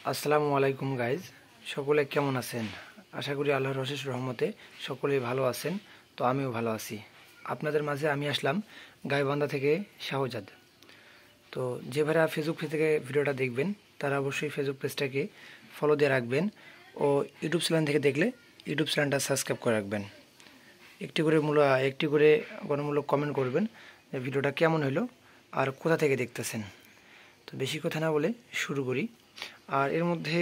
আসসালামু আলাইকুম গাইজ, সকলে কেমন আছেন? আশা করি আল্লাহর অশেষ রহমতে সকলেই ভালো আছেন। তো আমিও ভালো আছি। আপনাদের মাঝে আমি আসলাম গাইবান্ধা থেকে শাহজাদ। তো যে ভাইরা ফেসবুক পেজ থেকে ভিডিওটা দেখবেন তারা অবশ্যই ফেসবুক পেজটাকে ফলো দিয়ে রাখবেন ও ইউটিউব চ্যানেল থেকে দেখলে ইউটিউব চ্যানেলটা সাবস্ক্রাইব করে রাখবেন। একটি করে গণমূলক কমেন্ট করবেন যে ভিডিওটা কেমন হলো আর কোথা থেকে দেখতেছেন। তো বেশি কথা না বলে শুরু করি। আর এর মধ্যে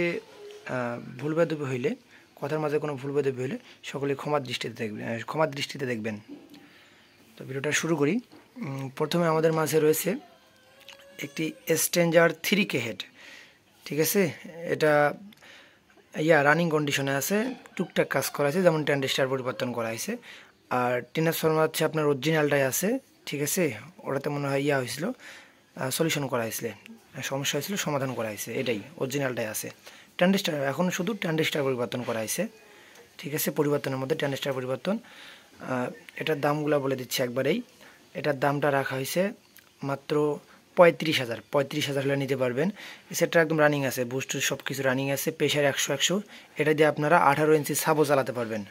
ভুলভ্রান্তি হইলে, কথার মাঝে কোনো ভুলভ্রান্তি হইলে সকলে ক্ষমার দৃষ্টিতে দেখবেন। তো ভিডিওটা শুরু করি। প্রথমে আমাদের মাঝে রয়েছে একটি স্ট্রেঞ্জার 3K হেড। ঠিক আছে, এটা রানিং কন্ডিশনে আছে, টুকটাক কাজ করা আছে, যেমন ট্যান্ডেস্টার পরিবর্তন করা হয়েছে। আর ট্রান্সফরমার হচ্ছে আপনার অরিজিনালটাই আছে। ঠিক আছে, ওটাতে মনে হয় হয়েছিল, সলিউশন করা হয়েছিল, সমস্যা হয়েছিল, সমাধান করা হয়েছে, এটাই অরিজিনালটাই আছে। ট্যান্ডেস্টার এখন শুধু ট্যান্ডেস্টার পরিবর্তন করা হয়েছে। ঠিক আছে, পরিবর্তনের মধ্যে ট্যান্ডেস্টার পরিবর্তন। এটার দামগুলো বলে দিচ্ছি একবারেই। এটার দামটা রাখা হয়েছে মাত্র 35,000 হলে নিতে পারবেন। সেটটা একদম রানিং আছে, বুস্ট সব কিছু রানিং আছে, প্রেশার 100। এটা দিয়ে আপনারা 18 ইঞ্চি সাবও চালাতে পারবেন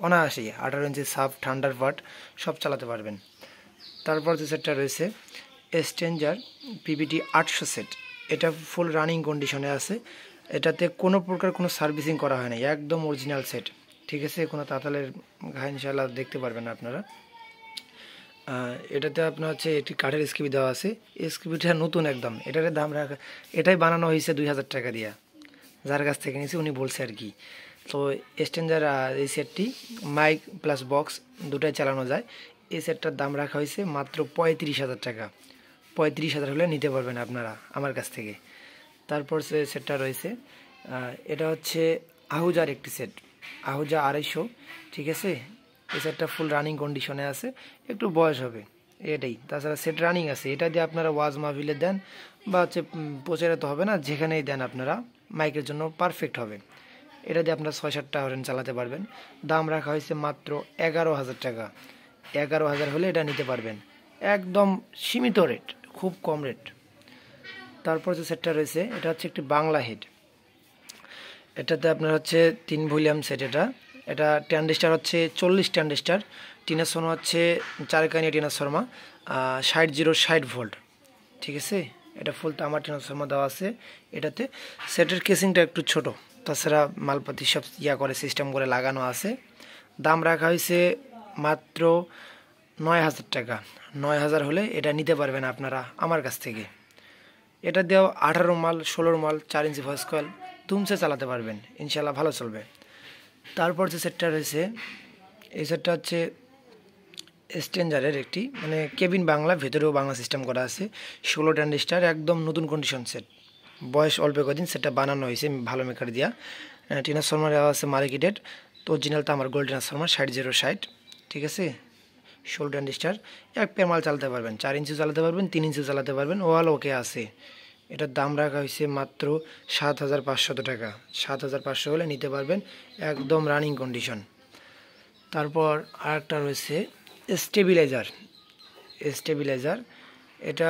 অনায়াসেই। 18 ইঞ্চি সাব, ঠান্ডার পার্ট সব চালাতে পারবেন। তারপর যে সেটটা রয়েছে স্ট্রেঞ্জার PVT 800 সেট। এটা ফুল রানিং কন্ডিশনে আছে। এটাতে কোনো প্রকার কোনো সার্ভিসিং করা হয় না, একদম অরিজিনাল সেট। ঠিক আছে, কোনো তাতালের ঘা ইনশাল্লাহ দেখতে পারবেন আপনারা। এটাতে আপনার হচ্ছে একটি কাঠের স্কিপি দেওয়া আছে। স্কিপিটা নতুন একদম। এটার দাম রাখা, এটাই বানানো হয়েছে 2000 টাকা দিয়া, যার কাছ থেকে নিয়েছি উনি বলছে আর কি। তো স্ট্রেঞ্জার এই সেটটি মাইক প্লাস বক্স দুটাই চালানো যায়। এই সেটটার দাম রাখা হয়েছে মাত্র 35,000 টাকা। 35,000 হলে নিতে পারবেন আপনারা আমার কাছ থেকে। তারপর সে সেটটা রয়েছে, এটা হচ্ছে আহুজার একটি সেট, আহুজা 250। ঠিক আছে, এই সেটটা ফুল রানিং কন্ডিশনে আছে, একটু বয়স হবে এটাই। তাছাড়া সেট রানিং আছে। এটা দিয়ে আপনারা ওয়াজ মাহফিলে দেন বা হচ্ছে প্রচারে তো হবে না, যেখানেই দেন আপনারা মাইকের জন্য পারফেক্ট হবে। এটা দিয়ে আপনারা 6-7টা হরেন চালাতে পারবেন। দাম রাখা হয়েছে মাত্র 11,000 টাকা। 11,000 হলে এটা নিতে পারবেন, একদম সীমিত রেট, খুব কম রেট। তারপর যে সেটটা রয়েছে এটা হচ্ছে একটি বাংলা হেড। এটাতে আপনার হচ্ছে 3 ভলিউম সেট। এটা ট্রানজিস্টার হচ্ছে 40 ট্রানজিস্টার, ট্রান্সফরমার হচ্ছে 4 কানিয়া ট্রান্সফরমার, 60 ভোল্ট। ঠিক আছে, এটা ফুল তামার ট্রান্সফরমার দেওয়া আছে। এটাতে সেটের কেসিংটা একটু ছোট, তাছাড়া মালপাতি সব করে সিস্টেম করে লাগানো আছে। দাম রাখা হয়েছে মাত্র 9,000 টাকা। 9,000 হলে এটা নিতে পারবেন আপনারা আমার কাছ থেকে। এটা দিয়েও 18 মাল, 16 মাল, 4 ইঞ্চি ভয়েস কয়েল তুমসে চালাতে পারবেন, ইনশাল্লাহ ভালো চলবে। তারপর যে সেটটা রয়েছে, এই সেটটা হচ্ছে স্ট্রেঞ্জারের একটি, মানে কেবিন বাংলা, ভেতরেও বাংলা সিস্টেম করা আছে। 16 ট্রানজিস্টার, একদম নতুন কন্ডিশন সেট, বয়স অল্প কদিন। সেটটা বানানো হয়েছে ভালো মেকার দিয়া। ট্রান্সফরমার দেওয়া আছে মার্কেটেড, তো অরিজিনাল তো আমার গোল্ড ট্রান্সফরমার 60 ঠিক আছে, 16 ট্রানজিস্টার, এক পেয়ার মাল চালাতে পারবেন, 4 ইঞ্চি চালাতে পারবেন, 3 ইঞ্চি চালাতে পারবেন, ওয়াল ওকে আছে। এটার দাম রাখা হয়েছে মাত্র 7,500 টাকা। 7,500 হলে নিতে পারবেন, একদম রানিং কন্ডিশন। তারপর আরেকটা রয়েছে স্টেবিলাইজার। এটা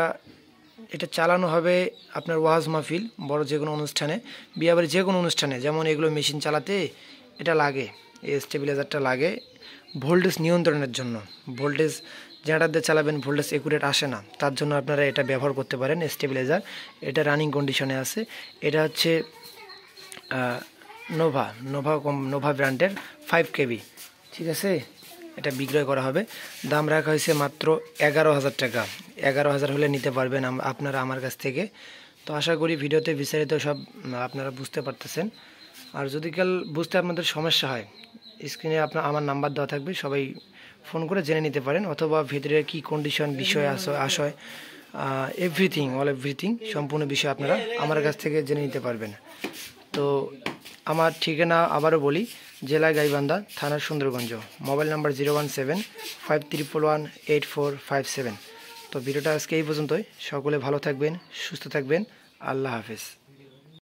এটা চালানো হবে আপনার ওয়াজ মাহফিল, বড় যে কোনো অনুষ্ঠানে, বিয়েবাড়ি যে কোনো অনুষ্ঠানে, যেমন এগুলো মেশিন চালাতে এটা লাগে, এই স্টেবিলাইজারটা লাগে ভোল্টেজ নিয়ন্ত্রণের জন্য। ভোল্টেজ যেটার দিয়ে চালাবেন ভোল্টেজ অ্যাকুরেট আসে না, তার জন্য আপনারা এটা ব্যবহার করতে পারেন স্টেবিলাইজার। এটা রানিং কন্ডিশনে আছে। এটা হচ্ছে নোভা ব্র্যান্ডের 5 KB। ঠিক আছে, এটা বিক্রয় করা হবে। দাম রাখা হয়েছে মাত্র 11,000 টাকা। 11,000 হলে নিতে পারবেন আপনারা আমার কাছ থেকে। তো আশা করি ভিডিওতে বিস্তারিত সব আপনারা বুঝতে পারতেছেন। আর যদি কাল বুঝতে আপনাদের সমস্যা হয়, স্ক্রিনে আমার নাম্বার দেওয়া থাকবে, সবাই ফোন করে জেনে নিতে পারেন, অথবা ভেতরে কি কন্ডিশন, বিষয় আশয়, এভরিথিং সম্পূর্ণ বিষয় আপনারা আমার কাছ থেকে জেনে নিতে পারবেন। তো আমার ঠিকানা আবারও বলি, জেলা গাইবান্ধা, থানা সুন্দরগঞ্জ, মোবাইল নাম্বার 017-5111-8457। তো ভিডিওটা আজকে এই পর্যন্তই। সকলে ভালো থাকবেন, সুস্থ থাকবেন, আল্লাহ হাফেজ।